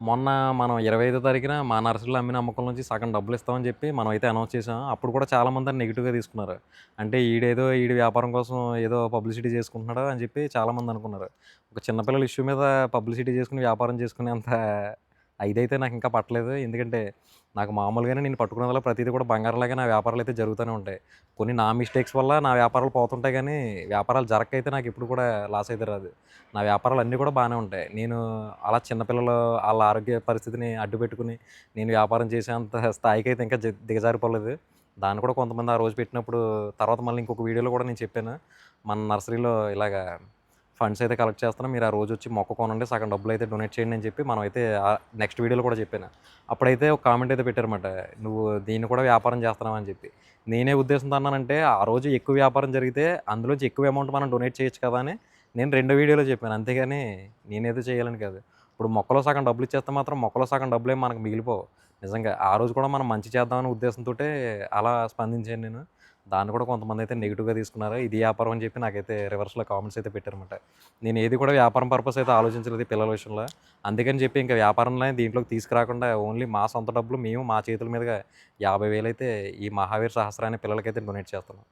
మొన్న మనం 25 తారీఖున మా నర్సరీలో అమ్మిన అమ్మకం నుంచి సగం డబ్బులిస్తామని చెప్పి మనమైతే అనౌన్స్ చేసాం. అప్పుడు కూడా చాలామంది దాన్ని నెగెటివ్‌గా తీసుకున్నారు. అంటే ఈడి వ్యాపారం కోసం ఏదో పబ్లిసిటీ చేసుకుంటున్నాడు అని చెప్పి చాలామంది అనుకున్నారు. ఒక చిన్న పిల్లల ఇష్యూ మీద పబ్లిసిటీ చేసుకొని, వ్యాపారం చేసుకునేంత ఇదైతే నాకింకా పట్టలేదు. ఎందుకంటే నాకు మామూలుగానే నేను పట్టుకున్నదల్లా ప్రతీది కూడా బంగారంలాగే నా వ్యాపారాలైతే జరుగుతూనే ఉంటాయి. కొన్ని నా మిస్టేక్స్ వల్ల నా వ్యాపారాలు పోతుంటాయి గానీ, వ్యాపారాలు జరక్కయితే నాకెప్పుడు కూడా లాస్ అయితే రాదు. నా వ్యాపారాలన్నీ కూడా బానే ఉంటాయి. నేను అలా చిన్న పిల్లలు ఆళ్ళ ఆరోగ్య పరిస్థితిని అడ్డుపెట్టుకొని, నేను వ్యాపారం చేసేంత స్థాయికైతే ఇంకా దిగజారిపోలేదు. దాన్ని కూడా కొంతమంది ఆ రోజు పెట్టినప్పుడు తర్వాత మళ్ళీ ఇంకొక వీడియోలో కూడా నేను చెప్పాను. మన నర్సరీలో ఇలాగా ఫండ్స్ అయితే కలెక్ట్ చేస్తున్నాం. మీరు ఆ రోజొచ్చి మొక్క కొనండి. సగం డబ్బులైతే డొనేట్ చేయండి అని చెప్పి మనమైతే నెక్స్ట్ వీడియోలో కూడా చెప్పాను. అప్పుడైతే ఒక కామెంట్ అయితే పెట్టారన్నమాట. "నువ్వు దీన్ని కూడా వ్యాపారం చేస్తున్నావా?" అని చెప్పి. నేనే ఉద్దేశంతో అన్నానంటే, ఆ రోజు ఎక్కువ వ్యాపారం జరిగితే అందులోంచి ఎక్కువ అమౌంట్ మనం డొనేట్ చేయొచ్చు కదా! అని నేను రెండో వీడియోలో చెప్పాను. అంతేగాని నేనేదో చేయాలని కాదు. ఇప్పుడు మొక్కలో సగం డబ్బులిచ్చేస్తే మాత్రం మొక్కలో సగం డబ్బులేమి మనకు మిగిలిపోవు. నిజంగా. ఆ రోజు కూడా మనం మంచి చేద్దామనే ఉద్దేశంతోటే అలా స్పందించాను నేను. దాన్ని కూడా కొంతమందైతే నెగెటివ్‌గా తీసుకున్నారు. ఇది వ్యాపారం అని చెప్పి నాకైతే రివర్స్‌లో కామెంట్స్ అయితే పెట్టారన్నమాట. నేను ఏది కూడా వ్యాపారం పర్పస్ అయితే ఆలోచించలేదు ఈ పిల్లల విషయంలో. అందుకని చెప్పి ఇంక వ్యాపారంలో దీంట్లోకి తీసుకురాకుండా ఓన్లీ మా సొంత డబ్బులు మేము మా చేతుల మీదుగా 50,000 అయితే ఈ 'మహావీర్ సహస్ర' అనే పిల్లలకైతే డొనేట్ చేస్తున్నాం.